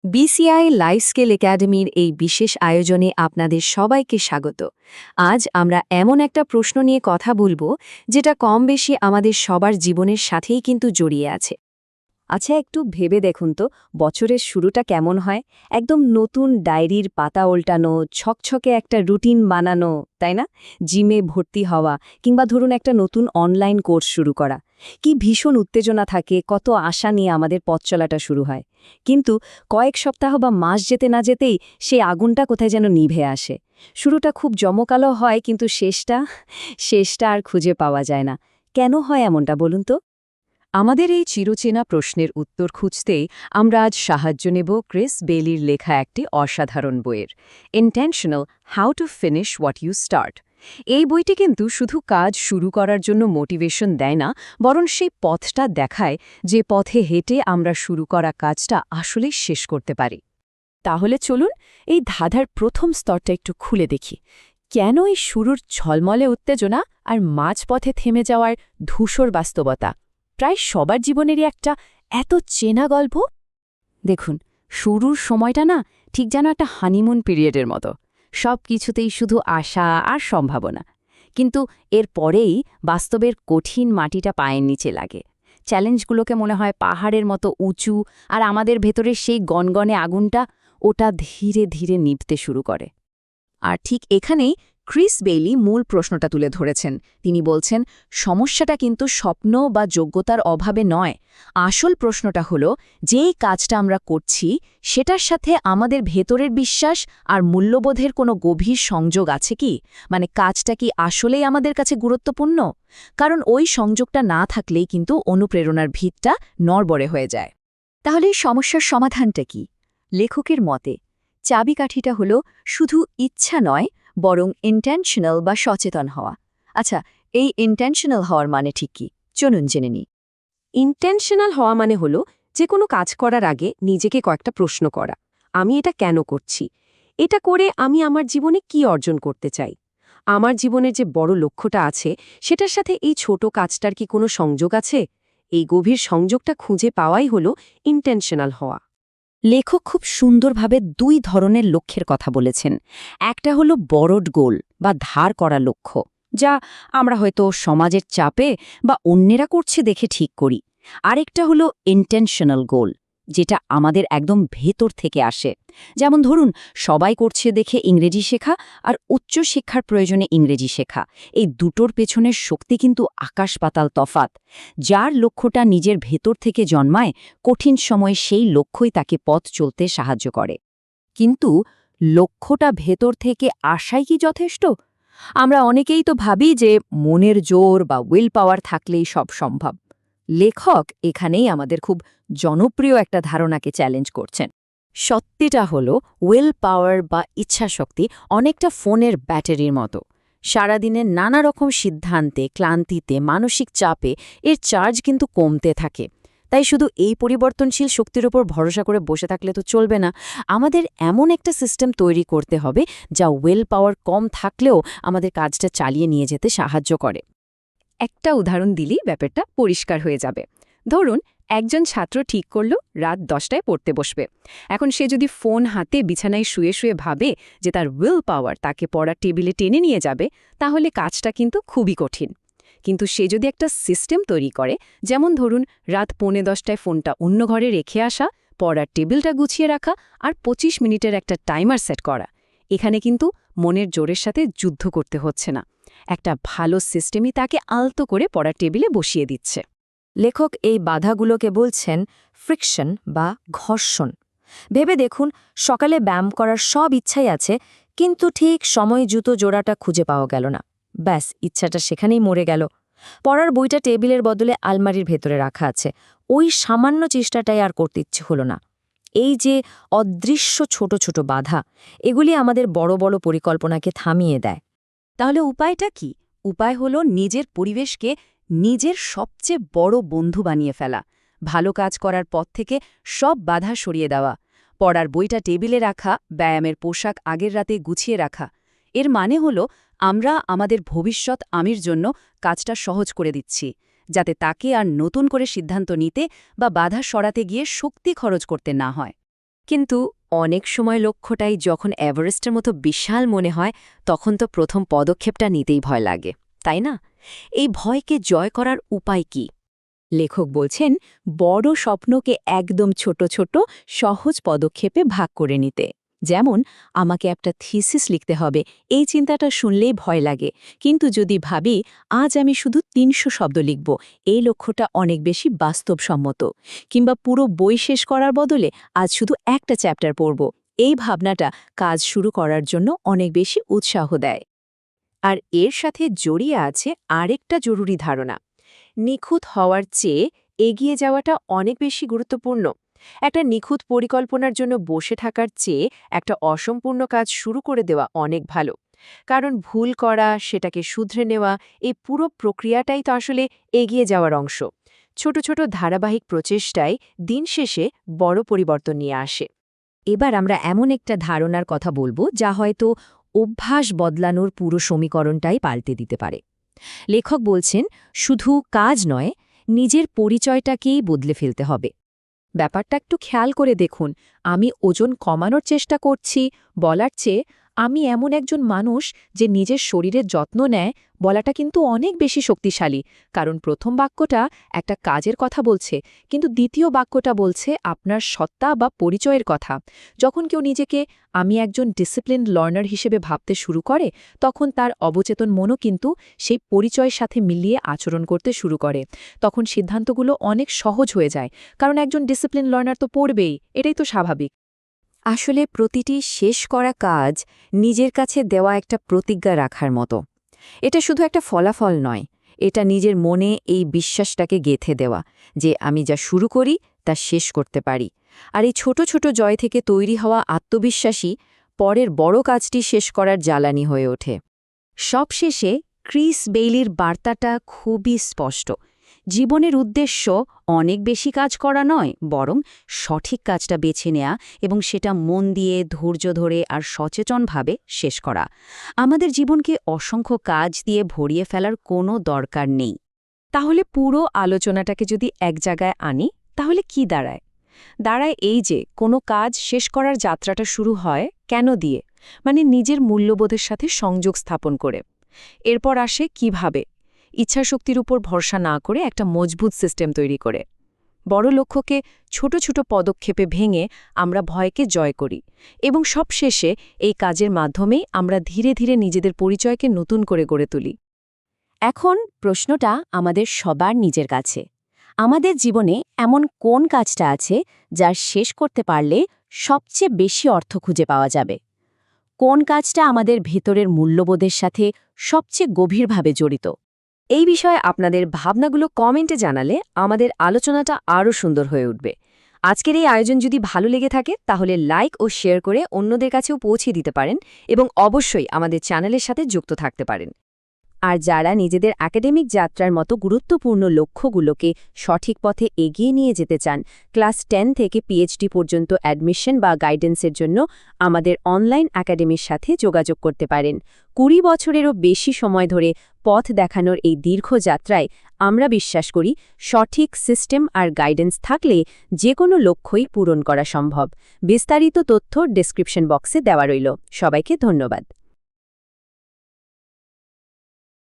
BCI life skill একাডেমির এই বিশেষ আয়োজনে আপনাদের সবাইকে স্বাগত। আজ আমরা এমন একটা প্রশ্ন নিয়ে কথা বলবো যেটা কম বেশি আমাদের সবার জীবনের সাথেই কিন্তু জড়িয়ে আছে। আচ্ছা, একটু ভেবে দেখুন তো, বছরের শুরুটা কেমন হয়? একদম নতুন ডায়েরির পাতা উল্টানো, ছকছকে একটা রুটিন বানানো, তাই না? জিমে ভর্তি হওয়া কিংবা ধরুন একটা নতুন অনলাইন কোর্স শুরু করা। কি ভীষণ উত্তেজনা থাকে, কত আশা নিয়ে আমাদের পথ চলাটা শুরু হয়। কিন্তু কয়েক সপ্তাহ বা মাস যেতে না যেতেই সেই আগুনটা কোথায় যেন নিভে আসে। শুরুটা খুব জমকালো হয়, কিন্তু শেষটা আর খুঁজে পাওয়া যায় না। কেন হয় এমনটা বলুন তো? আমাদের এই চিরচেনা প্রশ্নের উত্তর খুঁজতেই আমরা আজ সাহায্য নেব ক্রিস বেলির লেখা একটি অসাধারণ বইয়ের, intentional how to finish what you start. এই বইটি কিন্তু শুধু কাজ শুরু করার জন্য মোটিভেশন দেয় না, বরং সেই পথটা দেখায় যে পথে হেঁটে আমরা শুরু করা কাজটা আসলেই শেষ করতে পারি। তাহলে চলুন এই ধাঁধার প্রথম স্তরটা একটু খুলে দেখি। কেন এই শুরুর ঝলমলে উত্তেজনা আর মাঝপথে থেমে যাওয়ার ধূসর বাস্তবতা প্রায় সবার জীবনেরই একটা এত চেনা গল্প? দেখুন, শুরুর সময়টা না ঠিক যেন একটা হানিমুন পিরিয়ডের মতো। সব কিছুতেই শুধু আশা আর সম্ভাবনা। কিন্তু এর পরেই বাস্তবের কঠিন মাটিটা পায়ের নিচে লাগে। চ্যালেঞ্জগুলোকে মনে হয় পাহাড়ের মতো উঁচু, আর আমাদের ভেতরের সেই গনগনে আগুনটা, ওটা ধীরে ধীরে নিভতে শুরু করে। আর ঠিক এখানেই ক্রিস বেইলি মূল প্রশ্নটা তুলে ধরেছেন। তিনি বলছেন, সমস্যাটা কিন্তু স্বপ্ন বা যোগ্যতার অভাবে নয়। আসল প্রশ্নটা হলো, যেই কাজটা আমরা করছি সেটার সাথে আমাদের ভেতরের বিশ্বাস আর মূল্যবোধের কোনো গভীর সংযোগ আছে কি? মানে কাজটা কি আসলেই আমাদের কাছে গুরুত্বপূর্ণ? কারণ ওই সংযোগটা না থাকলেই কিন্তু অনুপ্রেরণার ভিতটা নড়বড়ে হয়ে যায়। তাহলে এই সমস্যার সমাধানটা কি? লেখকের মতে চাবিকাঠিটা হলো শুধু ইচ্ছা নয়, বরং ইন্টেনশনাল বা সচেতন হওয়া। আচ্ছা, এই ইন্টেনশনাল হওয়ার মানে ঠিক কি? চলুন জেনে নিই। ইন্টেনশনাল হওয়া মানে হলো যে কোনো কাজ করার আগে নিজেকে কয়েকটা প্রশ্ন করা। আমি এটা কেন করছি? এটা করে আমি আমার জীবনে কি অর্জন করতে চাই? আমার জীবনের যে বড় লক্ষ্যটা আছে সেটার সাথে এই ছোট কাজটার কি কোনো সংযোগ আছে? এই গভীর সংযোগটা খুঁজে পাওয়াই হলো ইন্টেনশনাল হওয়া। লেখক খুব সুন্দরভাবে দুই ধরনের লক্ষ্যের কথা বলেছেন। একটা হলো বড় গোল বা ধার করা লক্ষ্য, যা আমরা হয়তো সমাজের চাপে বা অন্যেরা করছে দেখে ঠিক করি। আরেকটা হলো ইন্টেনশনাল গোল, যেটা আমাদের একদম ভেতর থেকে আসে। যেমন ধরুন, সবাই করছে দেখে ইংরেজি শেখা আর উচ্চ শিক্ষার প্রয়োজনে ইংরেজি শেখা, এই দুটোর পেছনের শক্তি কিন্তু আকাশ পাতাল তফাত। যার লক্ষ্যটা নিজের ভেতর থেকে জন্মায়, কঠিন সময়ে সেই লক্ষ্যই তাকে পথ চলতে সাহায্য করে। কিন্তু লক্ষ্যটা ভেতর থেকে আসাই কি যথেষ্ট? আমরা অনেকেই তো ভাবি যে মনের জোর বা উইল পাওয়ার থাকলেই সব সম্ভব। লেখক এখানেই আমাদের খুব জনপ্রিয় একটা ধারণাকে চ্যালেঞ্জ করছেন। সত্যিটা হলো, উইল পাওয়ার বা ইচ্ছাশক্তি অনেকটা ফোনের ব্যাটারির মতো। সারাদিনের নানা রকম সিদ্ধান্তে, ক্লান্তিতে, মানসিক চাপে এর চার্জ কিন্তু কমতে থাকে। তাই শুধু এই পরিবর্তনশীল শক্তির ওপর ভরসা করে বসে থাকলে তো চলবে না। আমাদের এমন একটা সিস্টেম তৈরি করতে হবে যা উইল পাওয়ার কম থাকলেও আমাদের কাজটা চালিয়ে নিয়ে যেতে সাহায্য করে। একটা উদাহরণ দিলেই ব্যাপারটা পরিষ্কার হয়ে যাবে। ধরুন, একজন ছাত্র ঠিক করল রাত 10টায় পড়তে বসবে। এখন সে যদি ফোন হাতে বিছানায় শুয়ে শুয়ে ভাবে যে তার উইল পাওয়ার তাকে পড়ার টেবিলে টেনে নিয়ে যাবে, তাহলে কাজটা কিন্তু খুবই কঠিন। কিন্তু সে যদি একটা সিস্টেম তৈরি করে, যেমন ধরুন রাত 9:45টায় ফোনটা অন্য ঘরে রেখে আসা, পড়ার টেবিলটা গুছিয়ে রাখা আর 25 মিনিটের একটা টাইমার সেট করা, এখানে কিন্তু মনের জোরের সাথে যুদ্ধ করতে হচ্ছে না। একটা ভালো সিস্টেমই তাকে আলতো করে পড়ার টেবিলে বসিয়ে দিচ্ছে। লেখক এই বাধাগুলোকে বলছেন ফ্রিকশন বা ঘর্ষণ। ভেবে দেখুন, সকালে ব্যায়াম করার সব ইচ্ছাই আছে, কিন্তু ঠিক সময় জুতো জোড়াটা খুঁজে পাওয়া গেল না। ব্যাস, ইচ্ছাটা সেখানেই মরে গেল। পড়ার বইটা টেবিলের বদলে আলমারির ভেতরে রাখা আছে, ওই সামান্য চেষ্টাটাই আর করতে ইচ্ছে হলো না। এই যে অদৃশ্য ছোট ছোট বাধা, এগুলি আমাদের বড় বড় পরিকল্পনাকে থামিয়ে দেয়। তাহলে উপায়টা কি? উপায় হলো নিজের পরিবেশকে নিজের সবচেয়ে বড় বন্ধু বানিয়ে ফেলা। ভালো কাজ করার পথ থেকে সব বাধা সরিয়ে দেওয়া, পড়ার বইটা টেবিলে রাখা, ব্যায়ামের পোশাক আগের রাতে গুছিয়ে রাখা। এর মানে হলো আমরা আমাদের ভবিষ্যৎ আমির জন্য কাজটা সহজ করে দিচ্ছি, যাতে তাকে আর নতুন করে সিদ্ধান্ত নিতে বা বাধা সরাতে গিয়ে শক্তি খরচ করতে না হয়। কিন্তু অনেক সময় লক্ষ্যটাই যখন এভারেস্টের মতো বিশাল মনে হয় তখন তো প্রথম পদক্ষেপটা নিতেই ভয় লাগে, তাই না? এই ভয়কে জয় করার উপায় কি? লেখক বলছেন বড় স্বপ্নকে একদম ছোট ছোট সহজ পদক্ষেপে ভাগ করে নিতে। যেমন আমাকে একটা থিসিস লিখতে হবে, এই চিন্তাটা শুনলেই ভয় লাগে। কিন্তু যদি ভাবি আজ আমি শুধু ৩০০ শব্দ লিখব, এই লক্ষ্যটা অনেক বেশি বাস্তবসম্মত। কিংবা পুরো বই শেষ করার বদলে আজ শুধু একটা চ্যাপ্টার পড়ব, এই ভাবনাটা কাজ শুরু করার জন্য অনেক বেশি উৎসাহ দেয়। আর এর সাথে জড়িয়ে আছে আরেকটা জরুরি ধারণা, নিখুঁত হওয়ার চেয়ে এগিয়ে যাওয়াটা অনেক বেশি গুরুত্বপূর্ণ। একটা নিখুঁত পরিকল্পনার জন্য বসে থাকার চেয়ে একটা অসম্পূর্ণ কাজ শুরু করে দেওয়া অনেক ভালো। কারণ ভুল করা, সেটাকে শুধরে নেওয়া, এই পুরো প্রক্রিয়াটাই তো আসলে এগিয়ে যাওয়ার অংশ। ছোট ছোট ধারাবাহিক প্রচেষ্টায় দিন শেষে বড় পরিবর্তন নিয়ে আসে। এবার আমরা এমন একটা ধারণার কথা বলবো যা হয়তো অভ্যাস বদলানোর পুরো সমীকরণটাই পাল্টে দিতে পারে। লেখক বলছেন শুধু কাজ নয়, নিজের পরিচয়টাকেই বদলে ফেলতে হবে। ব্যাপারটা একটু খেয়াল করে দেখুন, আমি ওজন কমানোর চেষ্টা করছি বলার চেয়ে আমি এমন একজন মানুষ যে নিজের শরীরের যত্ন নেয় বলাটা কিন্তু অনেক বেশি শক্তিশালী। কারণ প্রথম বাক্যটা একটা কাজের কথা বলছে, কিন্তু দ্বিতীয় বাক্যটা বলছে আপনার সত্তা বা পরিচয়ের কথা। যখন কেউ নিজেকে আমি একজন ডিসিপ্লিন লার্নার হিসেবে ভাবতে শুরু করে, তখন তার অবচেতন মনও কিন্তু সেই পরিচয়ের সাথে মিলিয়ে আচরণ করতে শুরু করে। তখন সিদ্ধান্তগুলো অনেক সহজ হয়ে যায়, কারণ একজন ডিসিপ্লিন লার্নার তো পড়বেই, এটাই তো স্বাভাবিক। আসলে প্রতিটি শেষ করা কাজ নিজের কাছে দেওয়া একটা প্রতিজ্ঞা রাখার মতো। এটা শুধু একটা ফলাফল নয়, এটা নিজের মনে এই বিশ্বাসটাকে গেঁথে দেওয়া যে আমি যা শুরু করি তা শেষ করতে পারি। আর এই ছোট ছোট জয় থেকে তৈরি হওয়া আত্মবিশ্বাসী পরের বড় কাজটি শেষ করার জ্বালানি হয়ে ওঠে। সবশেষে ক্রিস বেইলির বার্তাটা খুবই স্পষ্ট। জীবনের উদ্দেশ্য অনেক বেশি কাজ করা নয়, বরং সঠিক কাজটা বেছে নেয়া এবং সেটা মন দিয়ে ধৈর্য ধরে আর সচেতনভাবে শেষ করা। আমাদের জীবনকে অসংখ্য কাজ দিয়ে ভরিয়ে ফেলার কোনো দরকার নেই। তাহলে পুরো আলোচনাটাকে যদি এক জায়গায় আনি, তাহলে কি দাঁড়ায়? দাঁড়ায় এই যে কোনো কাজ শেষ করার যাত্রাটা শুরু হয় কেন দিয়ে, মানে নিজের মূল্যবোধের সাথে সংযোগ স্থাপন করে। এরপর আসে কিভাবে, ইচ্ছাশক্তির উপর ভরসা না করে একটা মজবুত সিস্টেম তৈরি করে। বড় লক্ষ্যকে ছোট ছোট পদক্ষেপে ভেঙে আমরা ভয়কে জয় করি, এবং সবশেষে এই কাজের মাধ্যমেই আমরা ধীরে ধীরে নিজেদের পরিচয়কে নতুন করে গড়ে তুলি। এখন প্রশ্নটা আমাদের সবার নিজের কাছে। আমাদের জীবনে এমন কোন কাজটা আছে যা শেষ করতে পারলে সবচেয়ে বেশি অর্থ খুঁজে পাওয়া যাবে? কোন কাজটা আমাদের ভেতরের মূল্যবোধের সাথে সবচেয়ে গভীরভাবে জড়িত? এই বিষয়ে আপনাদের ভাবনাগুলো কমেন্টে জানালে আমাদের আলোচনাটা আরও সুন্দর হয়ে উঠবে। আজকের এই আয়োজন যদি ভালো লেগে থাকে তাহলে লাইক ও শেয়ার করে অন্যদের কাছেও পৌঁছে দিতে পারেন, এবং অবশ্যই আমাদের চ্যানেলের সাথে যুক্ত থাকতে পারেন। আর যারা নিজেদের একাডেমিক যাত্রার মতো গুরুত্বপূর্ণ লক্ষ্যগুলোকে সঠিক পথে এগিয়ে নিয়ে যেতে চান, ক্লাস 10 থেকে পিএইচডি পর্যন্ত অ্যাডমিশন বা গাইডেন্সের জন্য আমাদের অনলাইন একাডেমির সাথে যোগাযোগ করতে পারেন। 20 বছরেরও বেশি সময় ধরে পথ দেখানোর এই দীর্ঘ যাত্রায় আমরা বিশ্বাস করি সঠিক সিস্টেম আর গাইডেন্স থাকলে যে কোনো লক্ষ্যই পূরণ করা সম্ভব। বিস্তারিত তথ্য ডেসক্রিপশন বক্সে দেওয়া রইল। সবাইকে ধন্যবাদ।